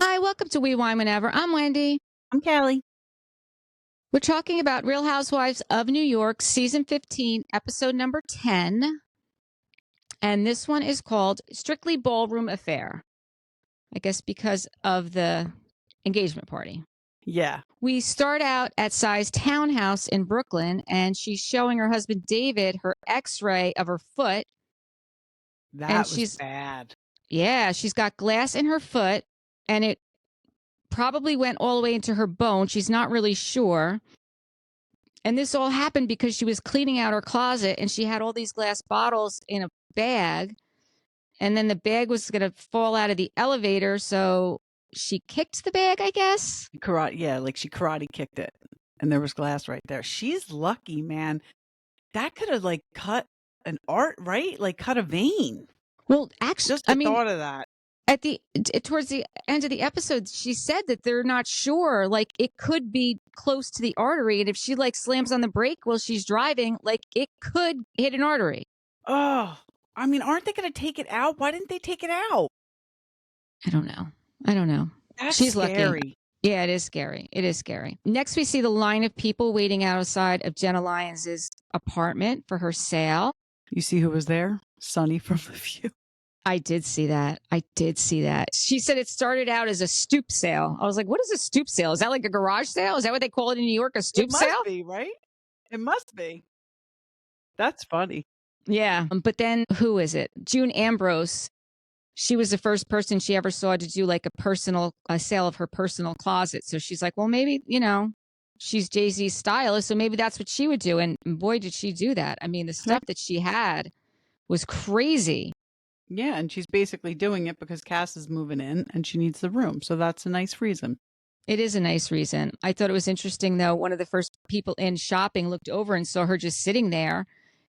Hi, welcome to We Wine Whenever. I'm Wendy. I'm Callie. We're talking about Real Housewives of New York, season 15, episode number 10. And this one is called Strictly Ballroom Affair. I guess because of the engagement party. Yeah. We start out at Sai's townhouse in Brooklyn, and she's showing her husband David her x-ray of her foot. That was bad. Yeah, she's got glass in her foot, and it probably went all the way into her bone. She's not really sure. And this all happened because she was cleaning out her closet, and she had all these glass bottles in a bag. And then the bag was going to fall out of the elevator, so she kicked the bag, I guess. Karate, yeah, like she karate kicked it, and there was glass right there. She's lucky, man. That could have like cut an art, right? Like cut a vein. Well, actually, just the thought of that. Towards the end of the episode, she said that they're not sure. Like it could be close to the artery, and if she like slams on the brake while she's driving, like it could hit an artery. Oh, I mean, aren't they going to take it out? Why didn't they take it out? I don't know. That's She's scary. Lucky. Yeah, it is scary. It is scary. Next, we see the line of people waiting outside of Jenna Lyons' apartment for her sale. You see who was there? Sonny from The View. I did see that. She said it started out as a stoop sale. I was like, what is a stoop sale? Is that like a garage sale? Is that what they call it in New York, a stoop sale? It must be, right? It must be. That's funny. Yeah. But then who is it? June Ambrose. She was the first person she ever saw to do like a sale of her personal closet. So she's like, well, maybe, she's Jay-Z's stylist. So maybe that's what she would do. And boy, did she do that. I mean, the stuff that she had was crazy. Yeah, and she's basically doing it because Cass is moving in and she needs the room. So that's a nice reason. It is a nice reason. I thought it was interesting, though. One of the first people in shopping looked over and saw her just sitting there.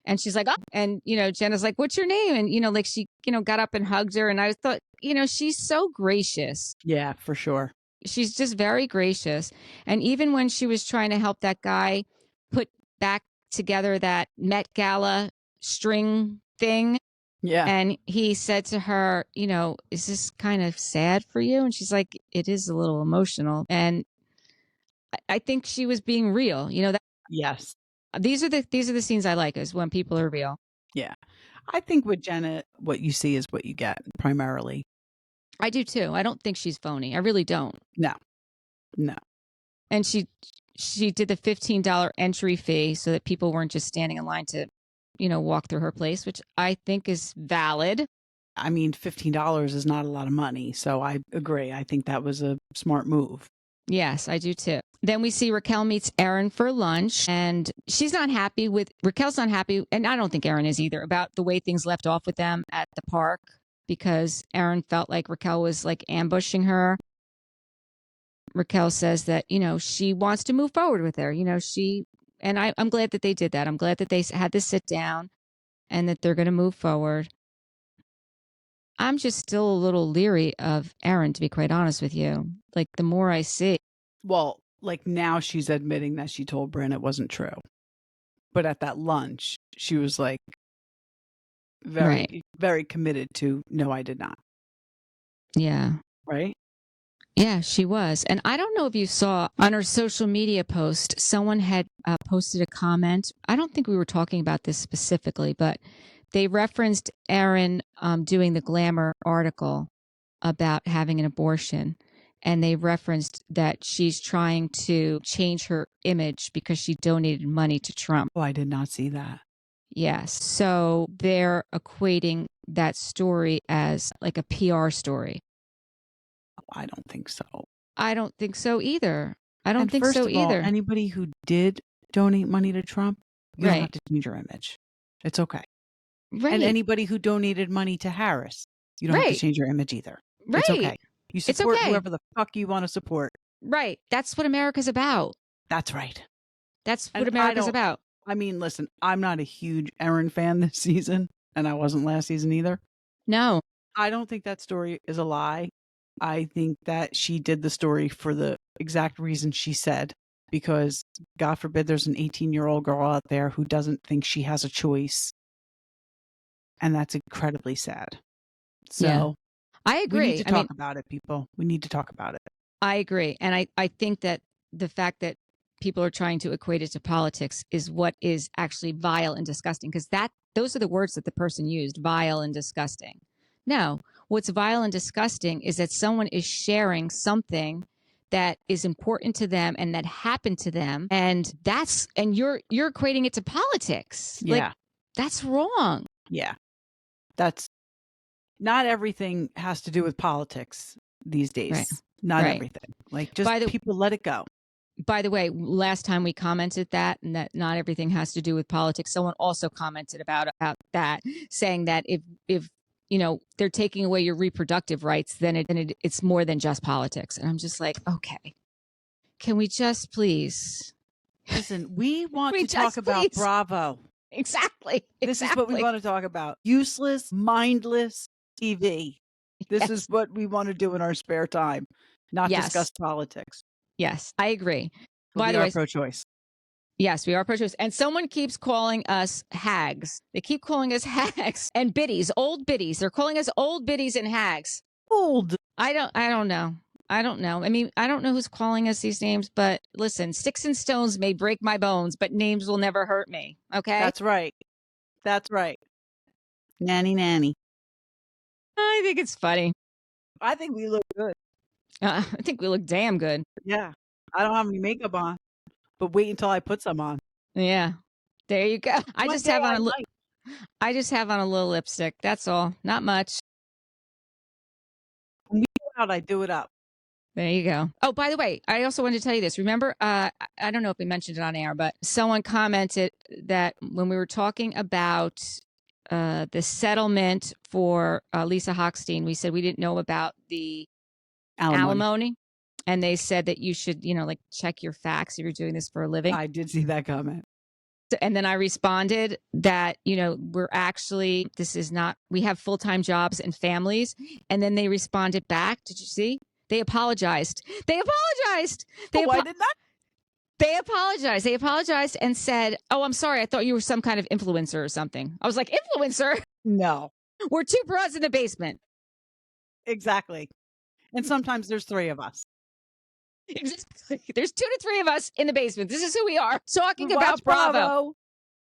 And she's like, oh, and, Jenna's like, what's your name? And, like she, got up and hugged her. And I thought, she's so gracious. Yeah, for sure. She's just very gracious. And even when she was trying to help that guy put back together that Met Gala string thing. Yeah. And he said to her, is this kind of sad for you? And she's like, it is a little emotional. And I think she was being real. Yes. These are the scenes I like, is when people are real. Yeah. I think with Jenna, what you see is what you get primarily. I do too. I don't think she's phony. I really don't. No. And she did the $15 entry fee so that people weren't just standing in line to walk through her place, which I think is valid. I mean, $15 is not a lot of money. So I agree. I think that was a smart move. Yes, I do too. Then we see Racquel meets Erin for lunch, and Racquel's not happy, and I don't think Erin is either, about the way things left off with them at the park, because Erin felt like Racquel was like ambushing her. Racquel says that, she wants to move forward with her, and I'm glad that they did that. I'm glad that they had to sit down and that they're going to move forward. I'm just still a little leery of Erin, to be quite honest with you. Like, the more I see. Well, like now she's admitting that she told Brynn it wasn't true. But at that lunch, she was like very committed to, no, I did not. Yeah. Right? Yeah, she was. And I don't know if you saw on her social media post, someone had posted a comment. I don't think we were talking about this specifically, but they referenced Erin doing the Glamour article about having an abortion. And they referenced that she's trying to change her image because she donated money to Trump. Oh, I did not see that. Yes. So they're equating that story as like a PR story. I don't think so. I don't think so either. First of all, anybody who did donate money to Trump, you don't have to change your image. It's okay. Right. And anybody who donated money to Harris, you don't have to change your image either. Right. It's okay. You support whoever the fuck you want to support. Right. That's what America's about. That's right. That's what America's about. I mean, listen, I'm not a huge Erin fan this season, and I wasn't last season either. No. I don't think that story is a lie. I think that she did the story for the exact reason she said, because God forbid there's an 18-year-old girl out there who doesn't think she has a choice. And that's incredibly sad. So I We need agree. to talk about it, people. We need to talk about it. I agree. And I think that the fact that people are trying to equate it to politics is what is actually vile and disgusting, because those are the words that the person used, vile and disgusting. No, what's vile and disgusting is that someone is sharing something that is important to them and that happened to them, and you're equating it to politics. Yeah. Like, that's wrong. Yeah. That's not everything has to do with politics these days. Right. Not Right. everything. Like, just people let it go. By the way, last time we commented that, and that not everything has to do with politics, someone also commented about that, saying that if they're taking away your reproductive rights, then it's more than just politics. And I'm just like, okay, can we just please listen? We want to talk about Bravo. Exactly. This is what we want to talk about. Useless, mindless TV. This is what we want to do in our spare time, not discuss politics. Yes, I agree. By the way, pro-choice. Yes, we are pro-choice. And someone keeps calling us hags. They keep calling us hags and biddies, old biddies. They're calling us old biddies and hags. Old. I don't know. I don't know. I mean, I don't know who's calling us these names, but listen, sticks and stones may break my bones, but names will never hurt me. Okay? That's right. That's right. Nanny, nanny. I think it's funny. I think we look good. I think we look damn good. Yeah. I don't have any makeup on, but wait until I put some on. Yeah. There you go. I just have on a little lipstick. That's all. Not much. When we go out, I do it up. There you go. Oh, by the way, I also wanted to tell you this. Remember, I don't know if we mentioned it on air, but someone commented that when we were talking about the settlement for Lisa Hochstein, we said we didn't know about the alimony. And they said that you should, check your facts if you're doing this for a living. I did see that comment. And then I responded that, we have full-time jobs and families. And then they responded back. Did you see? They apologized. Why did that? They apologized. They apologized and said, "Oh, I'm sorry. I thought you were some kind of influencer or something." I was like, "Influencer? No. We're two bros in the basement." Exactly. And sometimes there's three of us. Exactly. There's 2 to 3 of us in the basement. This is who we are, talking about Bravo.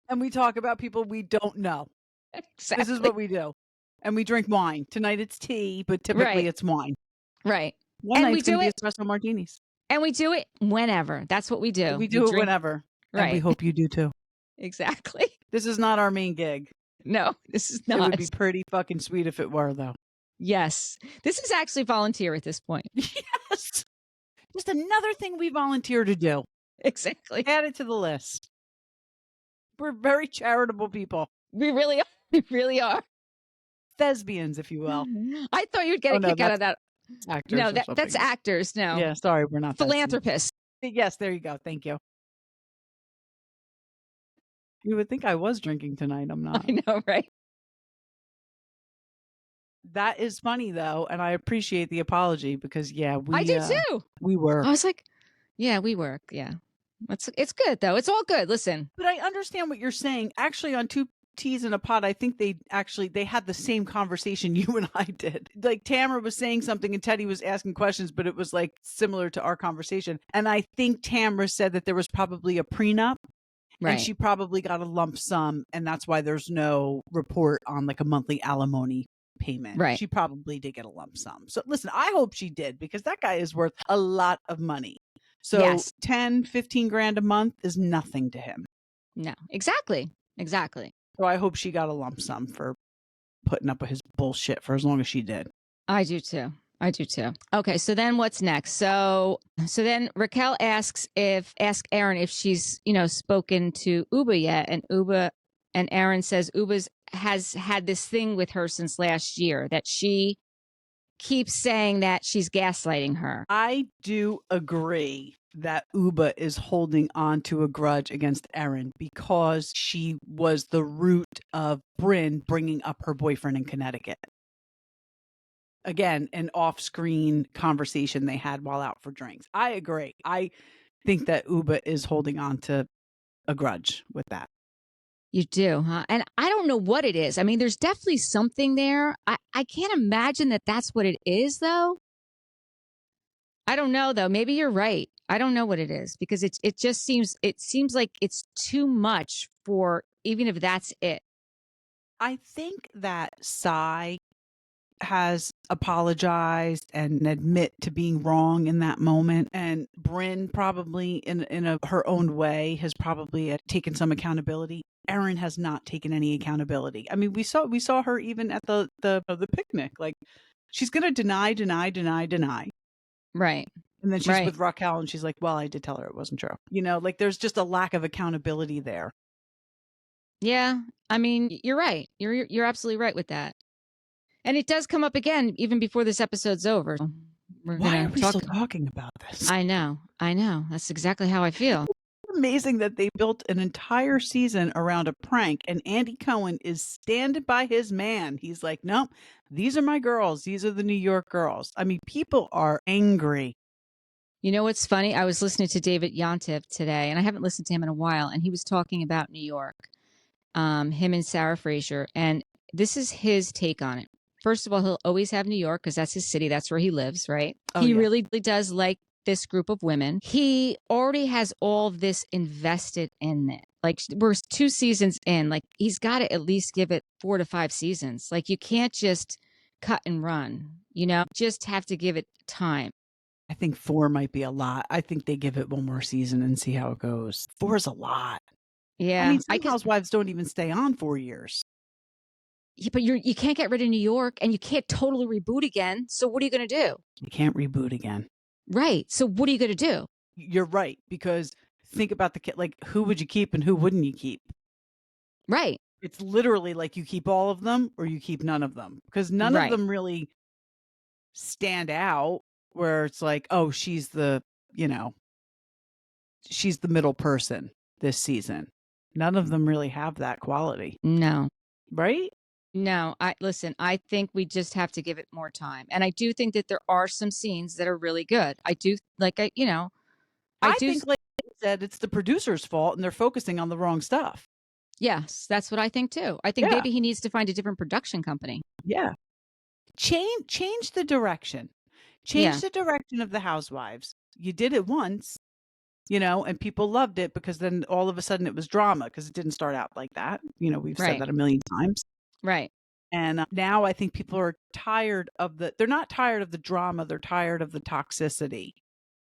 And we talk about people we don't know. Exactly. This is what we do. And we drink wine. Tonight it's tea, but typically it's wine. Right. One night's going to be espresso martinis. And we do it whenever. That's what we do. We do it whenever. Right. And we hope you do too. Exactly. This is not our main gig. No, this is not. It would be pretty fucking sweet if it were, though. Yes. This is actually volunteer at this point. Yes. Just another thing we volunteer to do. Exactly. Add it to the list. We're very charitable people. We really are. We really are. Thespians, if you will. I thought you'd get a kick out of that. Actors. No, that's actors. No. Yeah, sorry, we're not philanthropists. Yes, there you go. Thank you. You would think I was drinking tonight. I'm not. I know, right? That is funny though, and I appreciate the apology because I do too. We were. I was like, yeah, we were. Yeah, it's good though. It's all good. Listen, but I understand what you're saying. Actually, on Two Teas in a Pod, I think they had the same conversation you and I did. Like Tamara was saying something and Teddy was asking questions, but it was like similar to our conversation. And I think Tamara said that there was probably a prenup. Right. And she probably got a lump sum, and that's why there's no report on like a monthly alimony payment. Right. She probably did get a lump sum. So listen, I hope she did because that guy is worth a lot of money. So yes. 10, 15 grand a month is nothing to him. No, exactly. So I hope she got a lump sum for putting up with his bullshit for as long as she did. I do too. Okay, so then what's next? So then Racquel asks Erin if she's, spoken to Ubah yet, and Ubah and Erin says Ubah has had this thing with her since last year that she keeps saying that she's gaslighting her. I do agree that Ubah is holding on to a grudge against Erin because she was the root of Brynn bringing up her boyfriend in Connecticut. Again, an off-screen conversation they had while out for drinks. I agree. I think that Ubah is holding on to a grudge with that. You do, huh? And I don't know what it is. I mean, there's definitely something there. I can't imagine that that's what it is, though. I don't know, though. Maybe you're right. I don't know what it is because it just seems like it's too much for even if that's it. I think that Sai has apologized and admit to being wrong in that moment, and Brynn probably in her own way has probably taken some accountability. Erin has not taken any accountability. I mean, we saw her even at the picnic. Like, she's going to deny. Right. And then she's Right. with Racquel and she's like, well, I did tell her it wasn't true. You know, like there's just a lack of accountability there. Yeah. I mean, you're right. You're absolutely right with that. And it does come up again even before this episode's over. Why are we still talking about this? I know. That's exactly how I feel. Amazing that they built an entire season around a prank, and Andy Cohen is standing by his man. He's like, nope, these are my girls. These are the New York girls. I mean, people are angry. You know what's funny? I was listening to David Yontef today, and I haven't listened to him in a while, and he was talking about New York, him and Sarah Fraser, and this is his take on it. First of all, he'll always have New York because that's his city. That's where he lives, right? Oh, he yeah. really does like this group of women. He already has all of this invested in it. Like, we're 2 seasons in. Like, he's got to at least give it 4 to 5 seasons. Like, you can't just cut and run, just have to give it time. I think 4 might be a lot. I think they give it one more season and see how it goes. 4 is a lot. Yeah. I mean, some housewives don't even stay on 4 years. Yeah, but you can't get rid of New York, and you can't totally reboot again. So what are you going to do? You can't reboot again. Right. So what are you going to do? You're right, because think about the kid. Like, who would you keep and who wouldn't you keep? Right. It's literally like you keep all of them or you keep none of them, because none of them really stand out where it's like, oh, she's the middle person this season. None of them really have that quality. No. Right? No, I think we just have to give it more time. And I do think that there are some scenes that are really good. I do think, like I said, it's the producer's fault and they're focusing on the wrong stuff. Yes, that's what I think too. I think maybe he needs to find a different production company. Yeah. Change the direction. Change the direction of the Housewives. You did it once, and people loved it because then all of a sudden it was drama because it didn't start out like that. We've said that a million times. Right. And now I think people are tired of they're not tired of the drama. They're tired of the toxicity.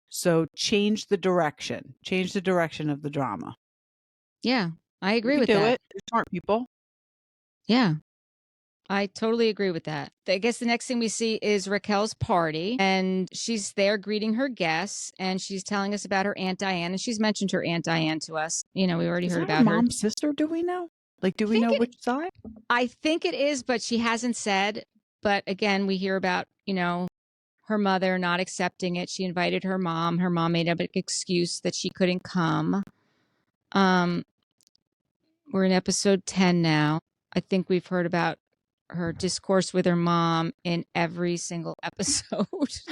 So change the direction of the drama. Yeah, I agree with that. They're smart people. Yeah. I totally agree with that. I guess the next thing we see is Raquel's party, and she's there greeting her guests, and she's telling us about her Aunt Diane, and she's mentioned her Aunt Diane to us. We already heard about her. Mom's sister, do we know? Like, do we know which side? I think it is, but she hasn't said. But again, we hear about, her mother not accepting it. She invited her mom. Her mom made up an excuse that she couldn't come. We're in episode 10 now. I think we've heard about her discourse with her mom in every single episode.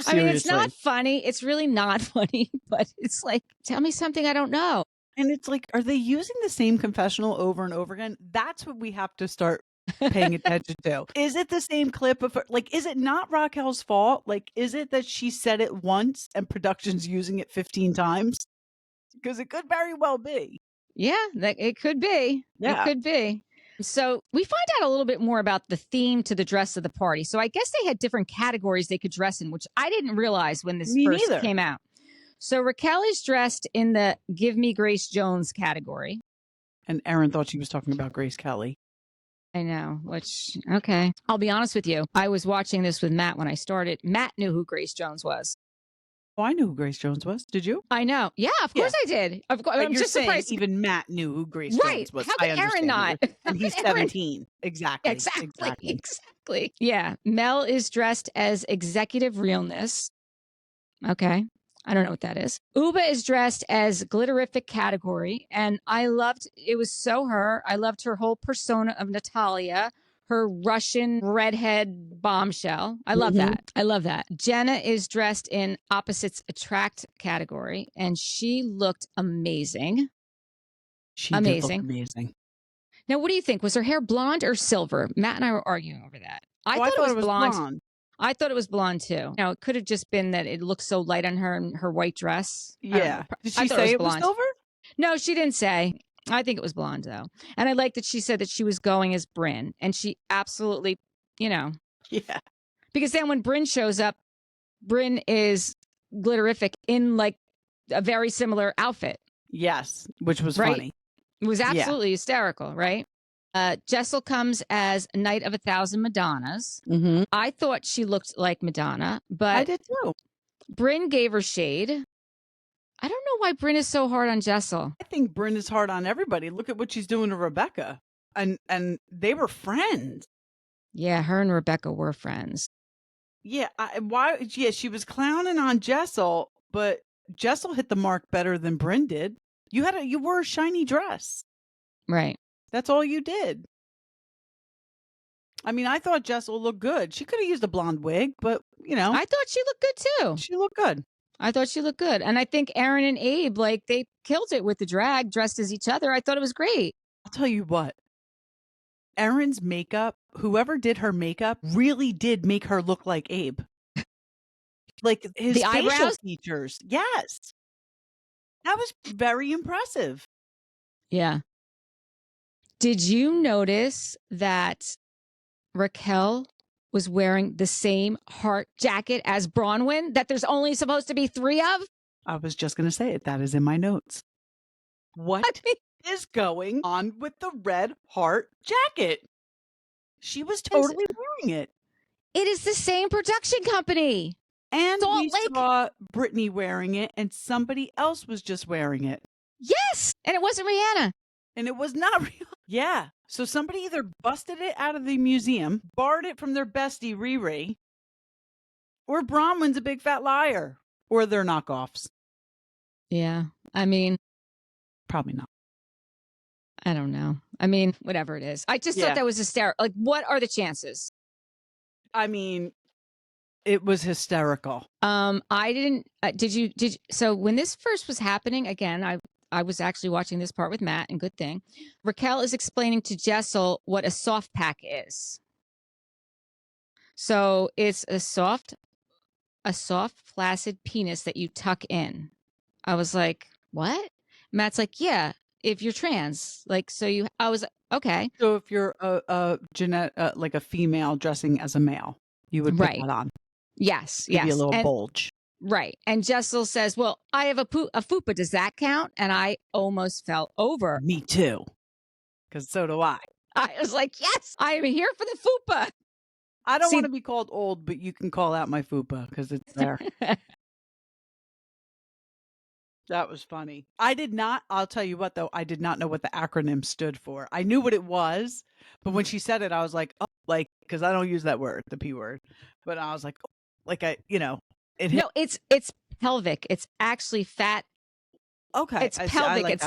I mean, it's not funny. It's really not funny, but it's like, tell me something I don't know. And it's like, are they using the same confessional over and over again? That's what we have to start paying attention to. Is it the same clip of is it not Raquel's fault? Like, is it that she said it once and production's using it 15 times? Because it could very well be. Yeah, it could be. Yeah. It could be. So we find out a little bit more about the theme to the dress of the party. So I guess they had different categories they could dress in, which I didn't realize when this first came out. So Racquel is dressed in the Give Me Grace Jones category. And Erin thought she was talking about Grace Kelly. I know, okay. I'll be honest with you. I was watching this with Matt when I started. Matt knew who Grace Jones was. Oh, I knew who Grace Jones was. Did you? I know. Yeah, of course I did. Of course, I'm just surprised. Even Matt knew who Grace Jones was. How could Erin not? And he's 17. Exactly. Yeah. Mel is dressed as executive realness. Okay. I don't know what that is. Ubah is dressed as glitterific category. And I loved, it was so her. I loved her whole persona of Natalia, her Russian redhead bombshell. I love that. I love that. Jenna is dressed in opposites attract category, and she looked amazing. She did look amazing. Now, what do you think? Was her hair blonde or silver? Matt and I were arguing over that. I thought it was blonde. I thought it was blonde too. Now, it could have just been that it looked so light on her in her white dress. Yeah. Did she say it was silver? No, she didn't say. I think it was blonde though. And I like that she said that she was going as Brynn. And she absolutely, Yeah. Because then when Brynn shows up, Brynn is glitterific in like a very similar outfit. Yes, which was right? funny. It was absolutely hysterical, right? Jessel comes as Knight of 1,000 Madonnas. Mm-hmm. I thought she looked like Madonna, but I did too. Brynn gave her shade. I don't know why Brynn is so hard on Jessel. I think Brynn is hard on everybody. Look at what she's doing to Rebecca. And they were friends. Yeah, her and Rebecca were friends. Yeah, she was clowning on Jessel, but Jessel hit the mark better than Brynn did. You wore a shiny dress. Right. That's all you did. I mean, I thought Jessel looked good. She could have used a blonde wig, but I thought she looked good too. She looked good. I thought she looked good. And I think Erin and Abe, like, they killed it with the drag, dressed as each other. I thought it was great. I'll tell you what. Erin's makeup, whoever did her makeup, really did make her look like Abe. Like his facial eyebrows? features. Yes. That was very impressive. Yeah. Did you notice that Racquel was wearing the same heart jacket as Bronwyn that there's only supposed to be 3 of? I was just going to say it. That is in my notes. What is going on with the red heart jacket? She was totally wearing it. It is the same production company. And we saw Brittany wearing it, and somebody else was just wearing it. Yes, and it wasn't Rihanna. And it was not Rihanna. Yeah. So somebody either busted it out of the museum, borrowed it from their bestie Riri, or Bronwyn's a big fat liar, or they're knockoffs. Yeah. I mean, probably not. I don't know. I mean, whatever it is. I just thought that was hysterical. Like, what are the chances? I mean, it was hysterical. I didn't. So when this first was happening, again, I was actually watching this part with Matt, and good thing. Racquel is explaining to Jessel what a soft pack is. So it's a soft, flaccid penis that you tuck in. I was like, what? Matt's like, yeah, if you're trans, like, I was like, okay. So if you're like a female dressing as a male, you would put that on. Yes. Give you a little bulge. Right. And Jessel says, well, I have a fupa. Does that count? And I almost fell over. Me too. Because so do I. I was like, yes, I am here for the fupa. I don't want to be called old, but you can call out my fupa because it's there. That was funny. I'll tell you what, though, I did not know what the acronym stood for. I knew what it was, but when she said it, I was like, oh, like, because I don't use that word, the P word. But I was like, oh, like no, it's pelvic. It's actually fat. Okay. It's pelvic.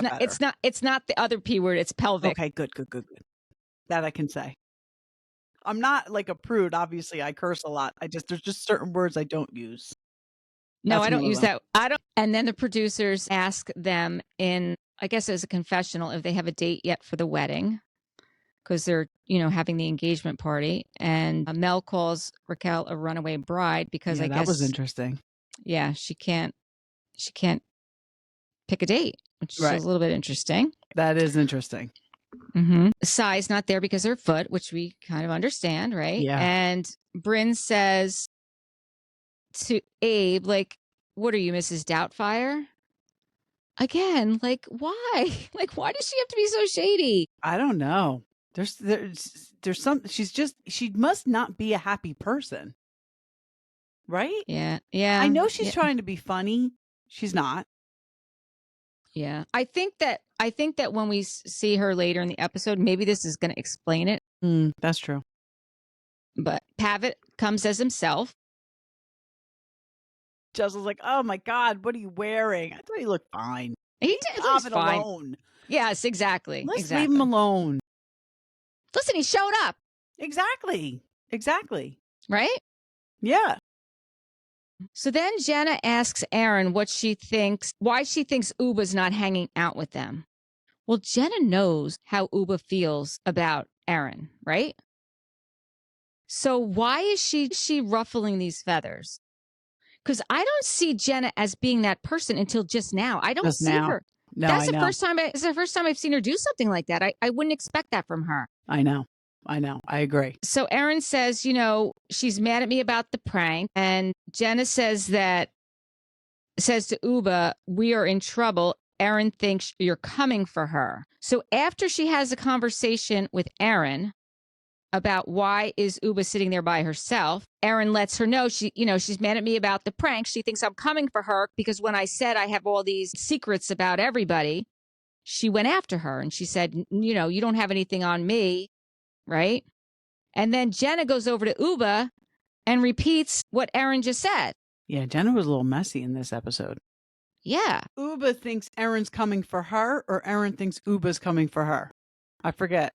It's not the other P word. It's pelvic. Okay, good. That I can say. I'm not like a prude. Obviously, I curse a lot. There's just certain words I don't use. No, I don't use that. I don't. And then the producers ask them I guess as a confessional, if they have a date yet for the wedding, because they're, having the engagement party. And Mel calls Racquel a runaway bride because I guess that was interesting. Yeah, she can't pick a date, which is a little bit interesting. That is interesting. Mm-hmm. Sai's not there because of her foot, which we kind of understand, right? Yeah. And Brynn says to Abe, like, what are you, Mrs. Doubtfire? Again, like, why? Like, why does she have to be so shady? I don't know. There's some, she must not be a happy person. Right? Yeah. I know she's trying to be funny. She's not. Yeah. I think that when we see her later in the episode, maybe this is going to explain it. That's true. But Pavitt comes as himself. Jessel's like, oh my God, what are you wearing? I thought he looked fine. He was fine. Alone. Yes, exactly. Let's leave him alone. Listen, he showed up. Exactly. Right? Yeah. So then Jenna asks Erin why she thinks Ubah's not hanging out with them. Well, Jenna knows how Ubah feels about Erin, right? So why is she ruffling these feathers? Because I don't see Jenna as being that person until just now. I don't Just see now. her. No, That's I the know. first time. It's the first time I've seen her do something like that. I wouldn't expect that from her. I know. I agree. So Erin says, she's mad at me about the prank, and Jenna says to Ubah, we are in trouble. Erin thinks you're coming for her. So after she has a conversation with Erin about why is Ubah sitting there by herself, Erin lets her know she's mad at me about the prank. She thinks I'm coming for her because when I said I have all these secrets about everybody, she went after her and she said, you don't have anything on me, right? And then Jenna goes over to Ubah and repeats what Erin just said. Yeah, Jenna was a little messy in this episode. Yeah. Ubah thinks Erin's coming for her, or Erin thinks Ubah's coming for her. I forget.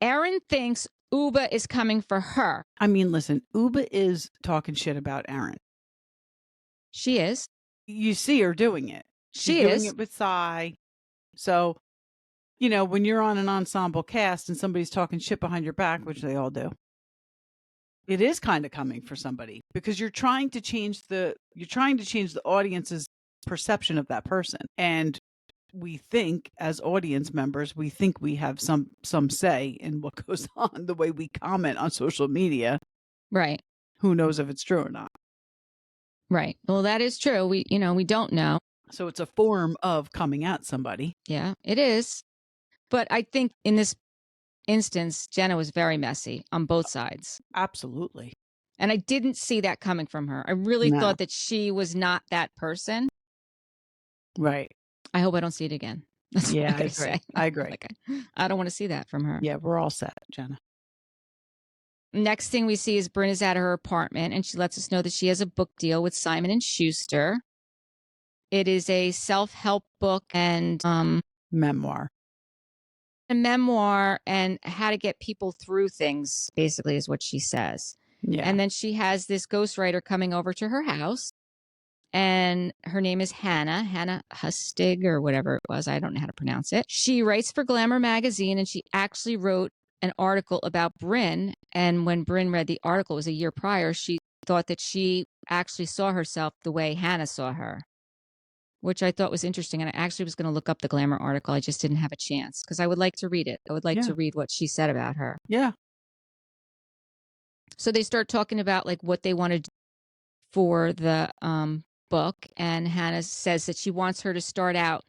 Erin thinks Ubah is coming for her. I mean, listen, Ubah is talking shit about Erin. She is. You see her doing it. She's doing it with Sai. So, when you're on an ensemble cast and somebody's talking shit behind your back, which they all do, it is kind of coming for somebody because you're trying to change the audience's perception of that person. And we think as audience members, we think we have some say in what goes on, the way we comment on social media. Right. Who knows if it's true or not? Right. Well, that is true. We don't know. So it's a form of coming at somebody. Yeah, it is. But I think in this instance, Jenna was very messy on both sides. Absolutely. And I didn't see that coming from her. I really thought that she was not that person. Right. I hope I don't see it again. That's what I agree. I agree. Like, I don't want to see that from her. Yeah, we're all set, Jenna. Next thing we see is Brynn is at her apartment and she lets us know that she has a book deal with Simon & Schuster. It is a self-help book and memoir. A memoir and how to get people through things, basically, is what she says. Yeah. And then she has this ghostwriter coming over to her house. And her name is Hannah Hustig or whatever it was. I don't know how to pronounce it. She writes for Glamour magazine and she actually wrote an article about Brynn. And when Brynn read the article, it was a year prior, she thought that she actually saw herself the way Hannah saw her, which I thought was interesting. And I actually was going to look up the Glamour article. I just didn't have a chance because I would like to read it. I would like to read what she said about her. Yeah. So they start talking about like what they want to do for the book. And Hannah says that she wants her to start out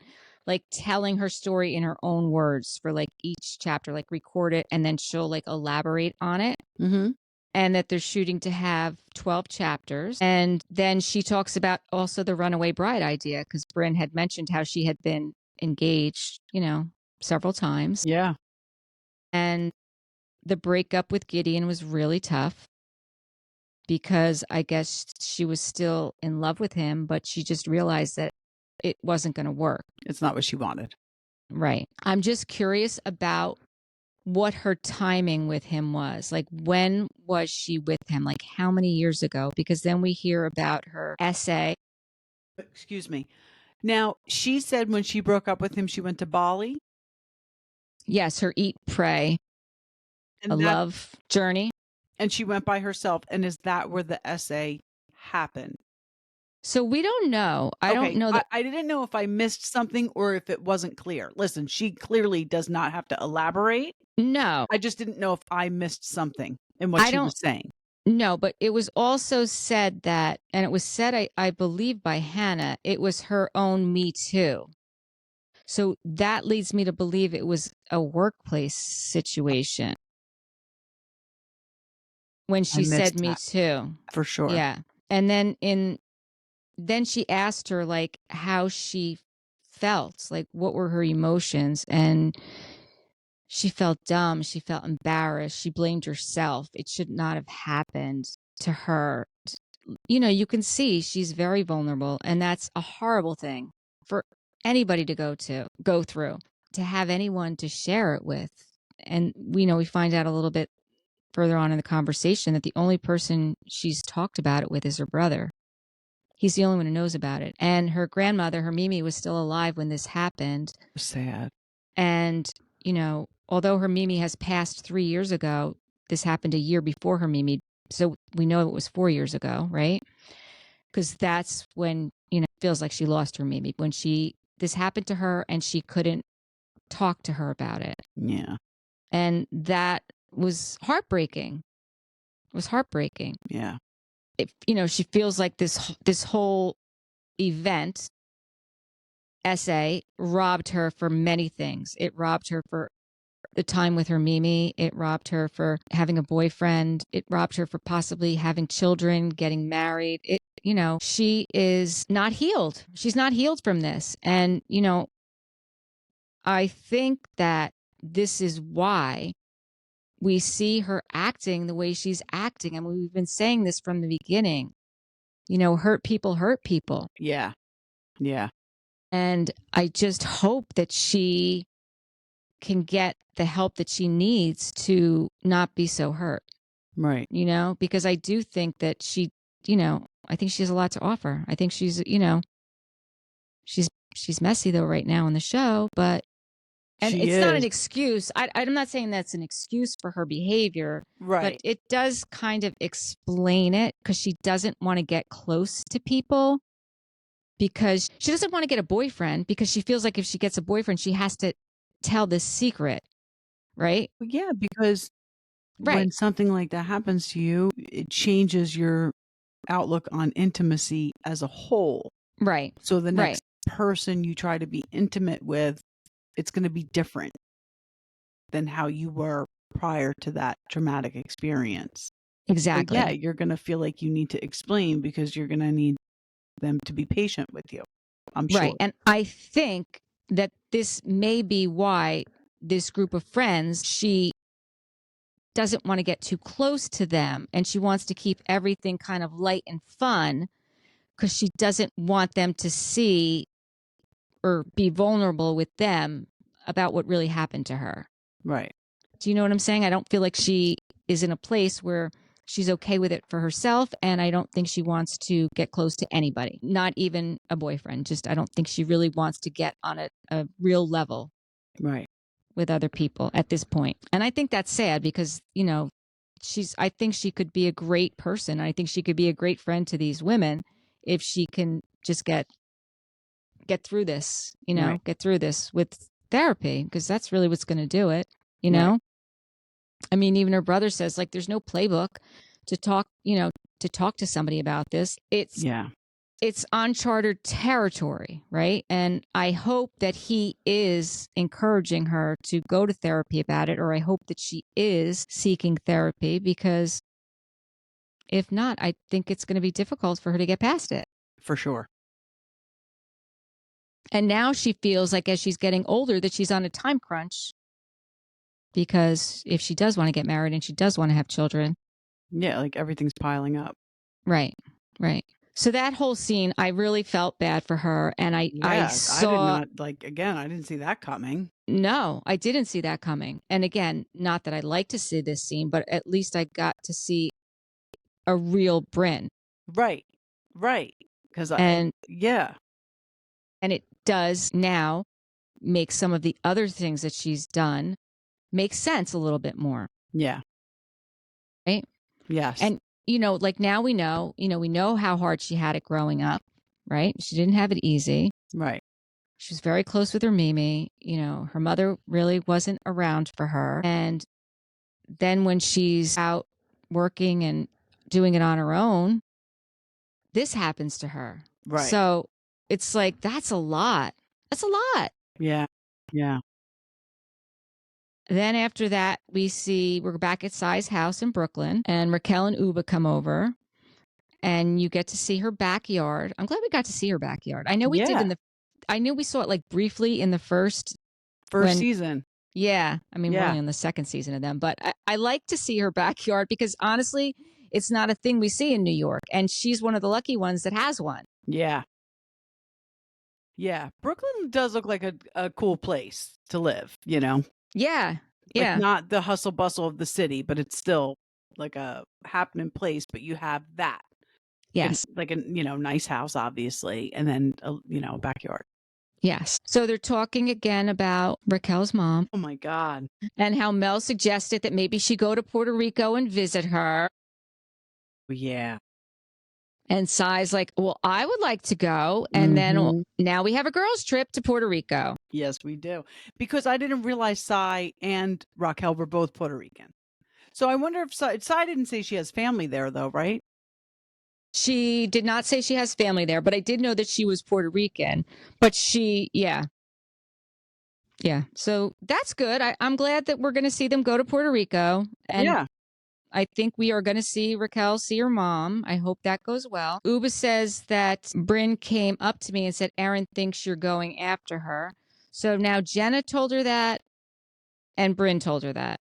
like telling her story in her own words for like each chapter, like record it and then she'll like elaborate on it. Mm-hmm. And that they're shooting to have 12 chapters. And then she talks about also the runaway bride idea because Brynn had mentioned how she had been engaged, several times. Yeah. And the breakup with Gideon was really tough because I guess she was still in love with him, but she just realized that it wasn't going to work. It's not what she wanted. Right. I'm just curious about what her timing with him was. Like, when was she with him? Like, how many years ago? Because then we hear about her essay. Excuse me. Now, she said when she broke up with him, she went to Bali. Yes, her Eat, Pray, love journey. And she went by herself. And is that where the essay happened? So we don't know. I don't know that. I didn't know if I missed something or if it wasn't clear. Listen, she clearly does not have to elaborate. No. I just didn't know if I missed something in what she was saying. No, but it was also said that, and it was said, I believe, by Hannah, it was her own Me Too. So that leads me to believe it was a workplace situation. When she said Me Too. For sure. Yeah. And then she asked her like how she felt, like what were her emotions, and she felt dumb, she felt embarrassed, she blamed herself. It should not have happened to her. You can see she's very vulnerable, and that's a horrible thing for anybody to go through, to have anyone to share it with. And we find out a little bit further on in the conversation that the only person she's talked about it with is her brother. He's the only one who knows about it. And her grandmother, her Mimi, was still alive when this happened. Sad. And, although her Mimi has passed 3 years ago, this happened a year before her Mimi. So we know it was 4 years ago, right? Because that's when, it feels like she lost her Mimi, when this happened to her and she couldn't talk to her about it. Yeah. And that was heartbreaking. It was heartbreaking. Yeah. She feels like this whole event essay robbed her for many things. It robbed her for the time with her Mimi. It robbed her for having a boyfriend. It robbed her for possibly having children, getting married. She is not healed. She's not healed from this. And, I think that this is why we see her acting the way she's acting. I mean, we've been saying this from the beginning. Hurt people hurt people. Yeah. Yeah. And I just hope that she can get the help that she needs to not be so hurt. Right. Because I do think that she, I think she has a lot to offer. I think she's, she's messy though right now in the show, but it's not an excuse. I'm not saying that's an excuse for her behavior, right? But it does kind of explain it, because she doesn't want to get close to people, because she doesn't want to get a boyfriend, because she feels like if she gets a boyfriend, she has to tell this secret, right? Yeah, because Right. when something like that happens to you, it changes your outlook on intimacy as a whole. Right. So the next person you try to be intimate with, it's going to be different than how you were prior to that traumatic experience. Exactly. So yeah, you're going to feel like you need to explain, because you're going to need them to be patient with you. I'm sure. Right. And I think that this may be why this group of friends, she doesn't want to get too close to them, and she wants to keep everything kind of light and fun, because she doesn't want them to see or be vulnerable with them about what really happened to her. Right. Do you know what I'm saying? I don't feel like she is in a place where she's okay with it for herself, and I don't think she wants to get close to anybody, not even a boyfriend. Just, I don't think she really wants to get on a real level. Right. With other people at this point. And I think that's sad, because, I think she could be a great person. I think she could be a great friend to these women if she can just get through this, get through this with therapy, because that's really what's going to do it, know? I mean, even her brother says, like, there's no playbook to talk, to talk to somebody about this. It's uncharted territory, right? And I hope that he is encouraging her to go to therapy about it, or I hope that she is seeking therapy, because if not, I think it's going to be difficult for her to get past it. For sure. And now she feels like, as she's getting older, that she's on a time crunch, because if she does want to get married and she does want to have children. Yeah, like everything's piling up. Right. So that whole scene, I really felt bad for her. And I saw... I did not, again, I didn't see that coming. No, I didn't see that coming. And again, not that I'd like to see this scene, but at least I got to see a real Brynn. Right. And it does now make some of the other things that she's done make sense a little bit more. Yeah. Right? Yes. And like, now we know how hard she had it growing up, right? She didn't have it easy. Right. She was very close with her Mimi. Her mother really wasn't around for her. And then when she's out working and doing it on her own, this happens to her. Right. So it's like, that's a lot. That's a lot. Yeah. Then after that, we're back at Sai's house in Brooklyn, and Racquel and Ubah come over, and you get to see her backyard. I'm glad we got to see her backyard. I know we did I knew we saw it, like, briefly in the first season. Yeah. I mean, we're only on the second season of them, but I like to see her backyard, because honestly, it's not a thing we see in New York, and she's one of the lucky ones that has one. Yeah. Brooklyn does look like a cool place to live, Yeah. Like, not the hustle bustle of the city, but it's still like a happening place, but you have that. Yes. Like a, nice house, obviously, and then, a backyard. Yes. So they're talking again about Raquel's mom. Oh my God. And how Mel suggested that maybe she go to Puerto Rico and visit her. Yeah. And Sai's like, well, I would like to go. And then now we have a girls' trip to Puerto Rico. Yes, we do. Because I didn't realize Sai and Raquel were both Puerto Rican. So I wonder if Sai didn't say she has family there, though, right? She did not say she has family there, but I did know that she was Puerto Rican. But yeah. So that's good. I'm glad that we're going to see them go to Puerto Rico. And yeah. I think we are going to see Raquel see her mom. I hope that goes well. Ubah says that Brynn came up to me and said, Erin thinks you're going after her. So now Jenna told her that and Brynn told her that,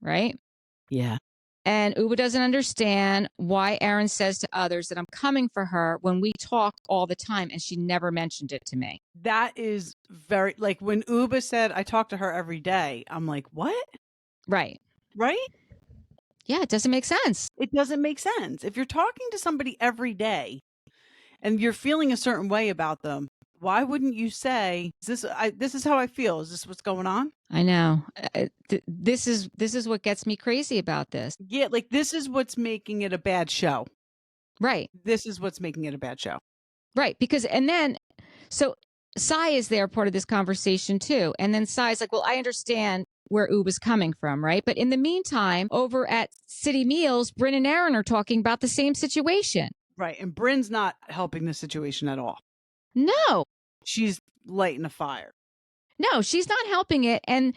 right? Yeah. And Ubah doesn't understand why Erin says to others that I'm coming for her when we talk all the time, and she never mentioned it to me. That is very, like when Ubah said, I talk to her every day, I'm like, what? Right. Right? Yeah, it doesn't make sense. It doesn't make sense. If you're talking to somebody every day and you're feeling a certain way about them, why wouldn't you say, this is how I feel? Is this what's going on? I know. This is what gets me crazy about this. Yeah, like this is what's making it a bad show. Right. This is what's making it a bad show. Right. Because, and then, so Sai is there part of this conversation too. And then Sai's like, well, I understand where Ubah's coming from, right? But in the meantime, over at City Meals, Brynn and Erin are talking about the same situation. Right. And Brynn's not helping the situation at all. No. She's lighting a fire. No, she's not helping it. And,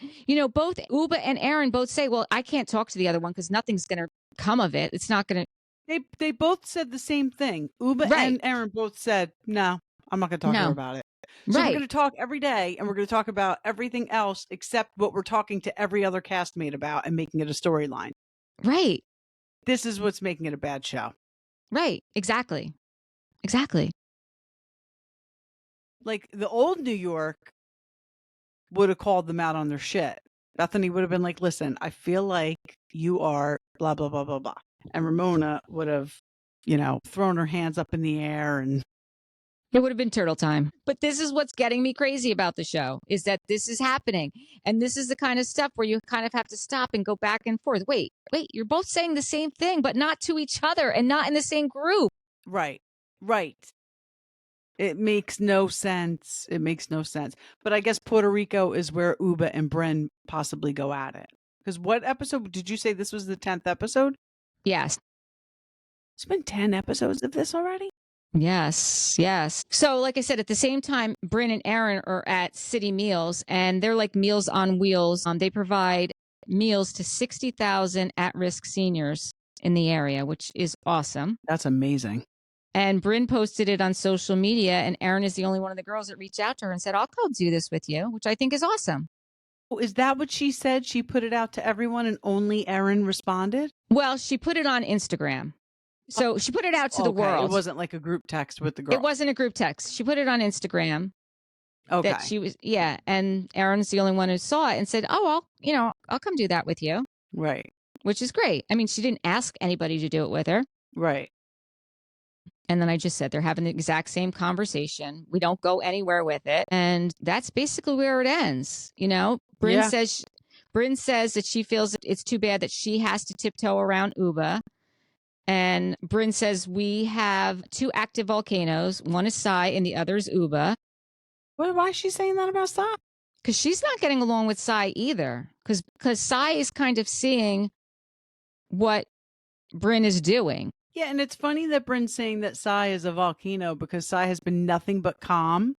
both Ubah and Erin both say, well, I can't talk to the other one because nothing's going to come of it. It's not going to. They both said the same thing. Ubah and Erin both said, no, I'm not going to talk to her about it. So we're going to talk every day and we're going to talk about everything else except what we're talking to every other castmate about and making it a storyline. Right. This is what's making it a bad show. Right. Exactly. Exactly. Like the old New York would have called them out on their shit. Bethany would have been like, listen, I feel like you are blah, blah, blah, blah, blah. And Ramona would have, thrown her hands up in the air and it would have been turtle time. But this is what's getting me crazy about the show is that this is happening. And this is the kind of stuff where you kind of have to stop and go back and forth. Wait, you're both saying the same thing, but not to each other and not in the same group. Right. It makes no sense. But I guess Puerto Rico is where Ubah and Brynn possibly go at it. Because what episode did you say this was the 10th episode? Yes. It's been 10 episodes of this already? Yes. So, like I said, at the same time, Brynn and Erin are at City Meals, and they're like Meals on Wheels. They provide meals to 60,000 at-risk seniors in the area, which is awesome. That's amazing. And Brynn posted it on social media, and Erin is the only one of the girls that reached out to her and said, I'll go do this with you, which I think is awesome. Is that what she said? She put it out to everyone and only Erin responded? Well, she put it on Instagram. So she put it out to the world. It wasn't like a group text with the girl. It wasn't a group text. She put it on Instagram. Okay. That she was, and Erin's the only one who saw it and said, oh, I'll come do that with you. Right. Which is great. I mean, she didn't ask anybody to do it with her. Right. And then I just said, they're having the exact same conversation. We don't go anywhere with it. And that's basically where it ends. Brynn says that she feels that it's too bad that she has to tiptoe around Ubah. And Brynn says, we have 2 active volcanoes. One is Sai and the other is Ubah. Why is she saying that about Sai? Because she's not getting along with Sai either. Because Sai is kind of seeing what Brynn is doing. Yeah, and it's funny that Brynn's saying that Sai is a volcano because Sai has been nothing but calm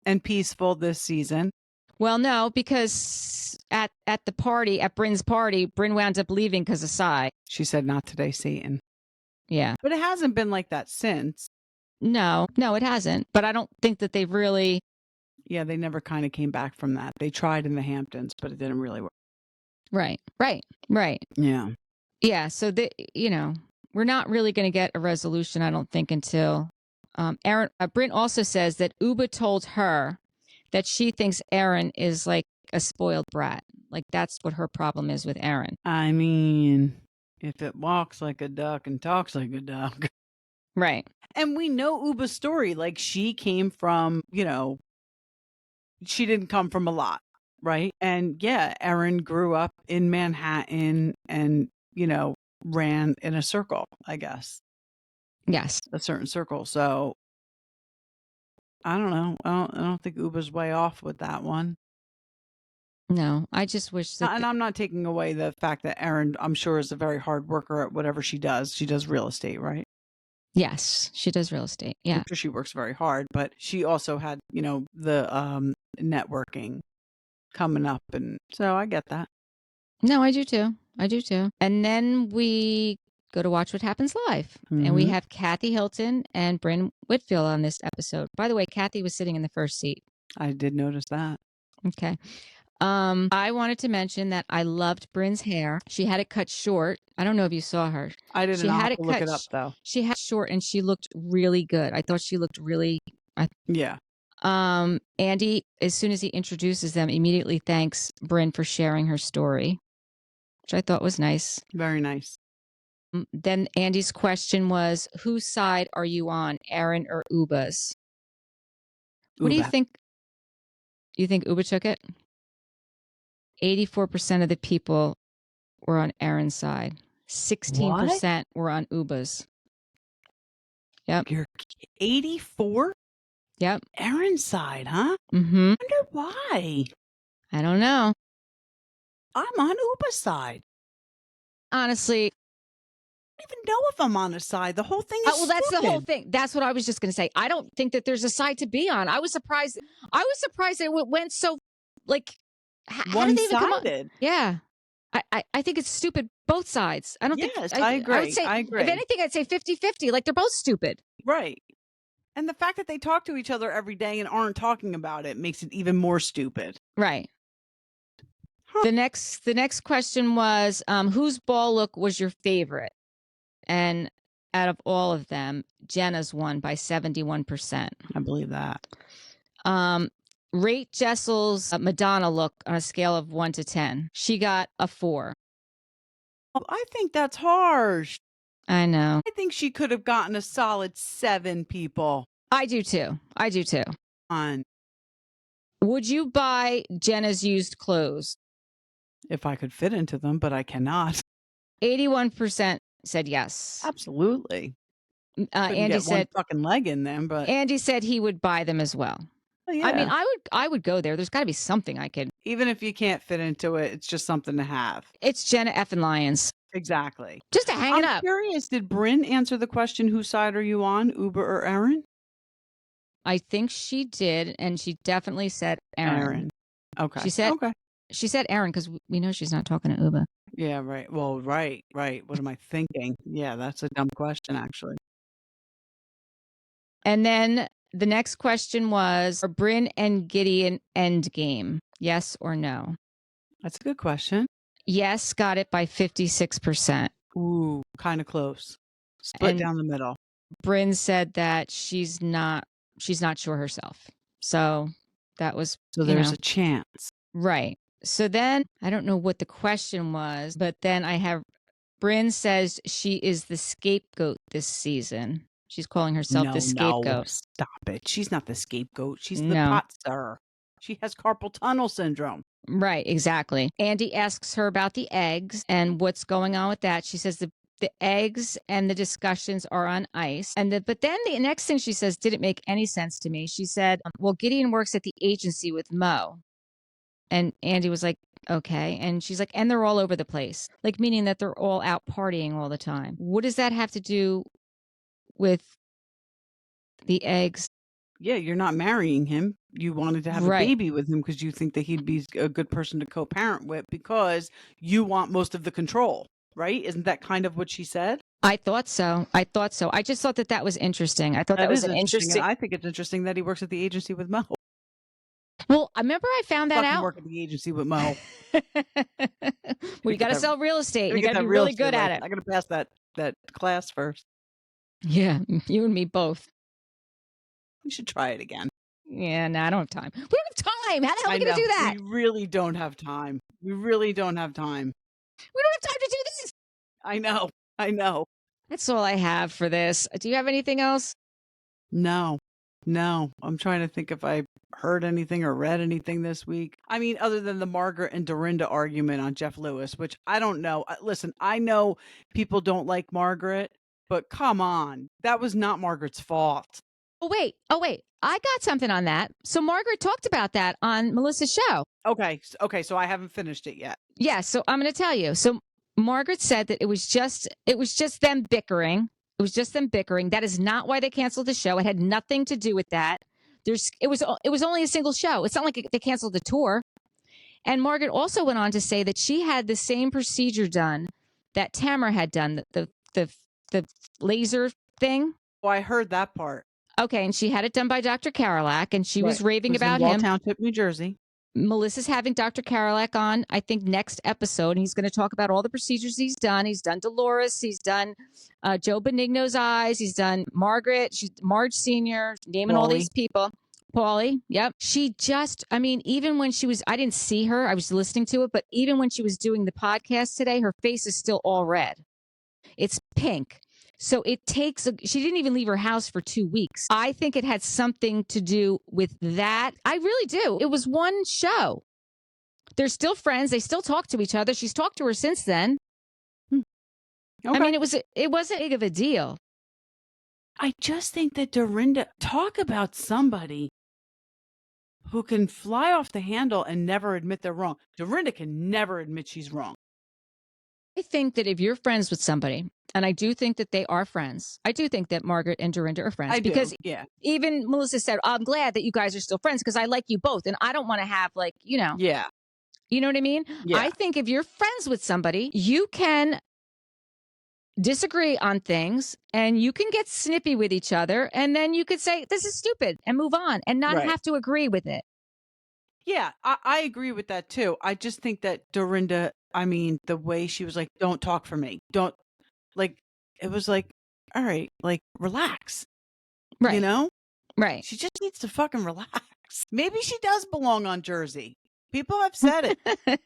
and peaceful this season. Well, no, because at the party, at Brynn's party, Brynn wound up leaving because of Sai. She said, not today, Satan. Yeah. But it hasn't been like that since. No, it hasn't. But I don't think that they've really. Yeah, they never kind of came back from that. They tried in the Hamptons, but it didn't really work. Right. Yeah. Yeah, so, we're not really going to get a resolution, I don't think, until Brynn also says that Ubah told her that she thinks Erin is like a spoiled brat. Like that's what her problem is with Erin. I mean, if it walks like a duck and talks like a duck. Right. And we know Ubah's story. Like, she came from, she didn't come from a lot, right? And yeah, Erin grew up in Manhattan and, ran in a circle, I guess. Yes. A certain circle. So I don't know. I don't think Ubah's way off with that one. No, I just wish that. And I'm not taking away the fact that Erin, I'm sure, is a very hard worker at whatever she does. She does real estate, right? Yes, she does real estate. Yeah. I'm sure she works very hard, but she also had, the networking coming up. And so I get that. No, I do too. And then we go to Watch What Happens Live. And we have Kathy Hilton and Brynn Whitfield on this episode. By the way, Kathy was sitting in the first seat. I did notice that. Okay. I wanted to mention that I loved Brynn's hair. She had it cut short. I don't know if you saw her. I didn't have to look it up, though. She had it short and she looked really good. I thought she looked really... Yeah. Andy, as soon as he introduces them, immediately thanks Brynn for sharing her story, which I thought was nice. Very nice. Then Andy's question was, whose side are you on, Erin or Ubah's? What do you think? You think Ubah took it? 84% of the people were on Erin's side. 16% were on Ubah's. Yep. You're 84? Yep. Erin's side, huh? Mm-hmm. I wonder why. I don't know. I'm on Ubah's side. Honestly, I don't even know if I'm on a side. The whole thing is well, that's the whole thing. That's what I was just going to say. I don't think that there's a side to be on. I was surprised that it went so, like, how did they even come up? Yeah. I think it's stupid, both sides. I don't think... I agree. I would say, if anything, I'd say 50-50. Like, they're both stupid. Right. And the fact that they talk to each other every day and aren't talking about it makes it even more stupid. Right. Huh. The next question was, whose ball look was your favorite? And out of all of them, Jenna's won by 71%. I believe that. Rate Jessel's Madonna look on a scale of 1 to 10. She got a 4. I think that's harsh. I know. I think she could have gotten a solid 7, people. I do too. On. Would you buy Jenna's used clothes? If I could fit into them, but I cannot. 81% said yes. Absolutely. Andy said one fucking leg in them, but Andy said he would buy them as well. Yeah. I mean, I would go there. There's got to be something I could. Even if you can't fit into it, it's just something to have. It's Jenna effing Lyons. Exactly. Just to hang it up. I'm curious, did Brynn answer the question, whose side are you on, Ubah or Erin? I think she did, and she definitely said Erin. Okay. She said Erin because we know she's not talking to Ubah. Yeah, right. Well, right. What am I thinking? Yeah, that's a dumb question, actually. And then the next question was, are Brynn and Gideon endgame? Yes or no? That's a good question. Yes, got it by 56%. Ooh, kind of close. Split down the middle. Brynn said that she's not sure herself. So that was... So there's a chance. Right. So then, I don't know what the question was, but then I have... Brynn says she is the scapegoat this season. She's calling herself the scapegoat. No, stop it. She's not the scapegoat. She's the pot stirrer. She has carpal tunnel syndrome. Right, exactly. Andy asks her about the eggs and what's going on with that. She says the eggs and the discussions are on ice. But then the next thing she says didn't make any sense to me. She said, well, Gideon works at the agency with Mo. And Andy was like, okay. And she's like, and they're all over the place. Like, meaning that they're all out partying all the time. What does that have to do with the eggs? Yeah, you're not marrying him. You wanted to have a baby with him because you think that he'd be a good person to co-parent with because you want most of the control, right? Isn't that kind of what she said? I thought so. I just thought that was interesting. I thought that was an interesting. I think it's interesting that he works at the agency with Mo. Well, I remember I found that out. Work at the agency with Mo. Well, you got to sell real estate. And you got to be really good at it. I got to pass that class first. Yeah, you and me both. We should try it again. Yeah, no, I don't have time. We don't have time. How the hell are we going to do that? We really don't have time. We don't have time to do this. I know. That's all I have for this. Do you have anything else? No, no. I'm trying to think if I heard anything or read anything this week. I mean, other than the Margaret and Dorinda argument on Jeff Lewis, which I don't know. Listen, I know people don't like Margaret, but come on. That was not Margaret's fault. Oh, wait. I got something on that. So Margaret talked about that on Melissa's show. Okay. So I haven't finished it yet. Yeah. So I'm going to tell you. So Margaret said that it was just them bickering. It was just them bickering. That is not why they canceled the show. It had nothing to do with that. It was only a single show. It's not like they canceled the tour. And Margaret also went on to say that she had the same procedure done that Tamara had done, the laser thing. Oh, I heard that part. Okay, and she had it done by Dr. Karolak, and she was raving about in him. Township, New Jersey. Melissa's having Dr. Karolak on, I think, next episode, and he's going to talk about all the procedures he's done. He's done Dolores. He's done Joe Benigno's eyes. He's done Margaret. She's Marge Sr., naming all these people. Paulie, yep. She just, I mean, even when she was, I didn't see her. I was listening to it, but even when she was doing the podcast today, her face is still all red. It's pink. So it takes, she didn't even leave her house for 2 weeks. I think it had something to do with that. I really do. It was one show. They're still friends. They still talk to each other. She's talked to her since then. Okay. I mean, it wasn't big of a deal. I just think that Dorinda, talk about somebody who can fly off the handle and never admit they're wrong. Dorinda can never admit she's wrong. I think that if you're friends with somebody, and I do think that they are friends, I do think that Margaret and Dorinda are friends. Because even Melissa said, I'm glad that you guys are still friends because I like you both. And I don't want to have Yeah. You know what I mean? Yeah. I think if you're friends with somebody, you can disagree on things and you can get snippy with each other. And then you could say, this is stupid and move on and not have to agree with it. Yeah, I agree with that too. I just think that Dorinda, I mean, the way she was like, don't talk for me. Don't, like, it was like, all right, like, relax. Right. You know? Right. She just needs to fucking relax. Maybe she does belong on Jersey. People have said it.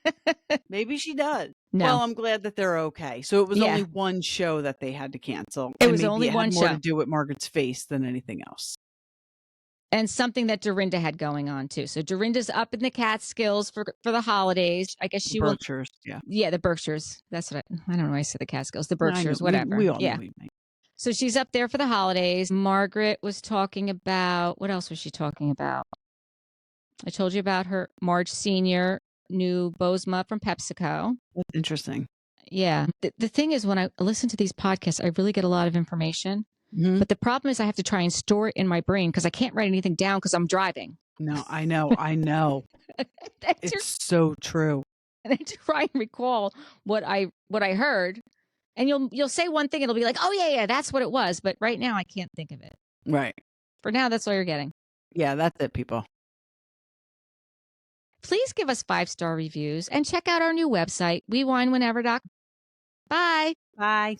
Maybe she does. No. Well, I'm glad that they're okay. So it was only one show that they had to cancel. It was only one show. More to do with Margaret's face than anything else. And something that Dorinda had going on too. So Dorinda's up in the Catskills for the holidays. I guess she Berkshires, yeah, the Berkshires. That's what I don't know why I said the Catskills. The Berkshires, whatever. We all know what you mean. So she's up there for the holidays. Margaret was talking about, what else was she talking about? I told you about her Marge Sr. new Bozma from PepsiCo. That's interesting. Yeah. The thing is, when I listen to these podcasts, I really get a lot of information. Mm-hmm. But the problem is I have to try and store it in my brain because I can't write anything down because I'm driving. No, I know. It's so true. And I try and recall what I heard. And you'll say one thing, it'll be like, oh yeah, that's what it was. But right now I can't think of it. Right. For now, that's all you're getting. Yeah, that's it, people. Please give us 5-star reviews and check out our new website, wewinewhenever.com. Bye. Bye.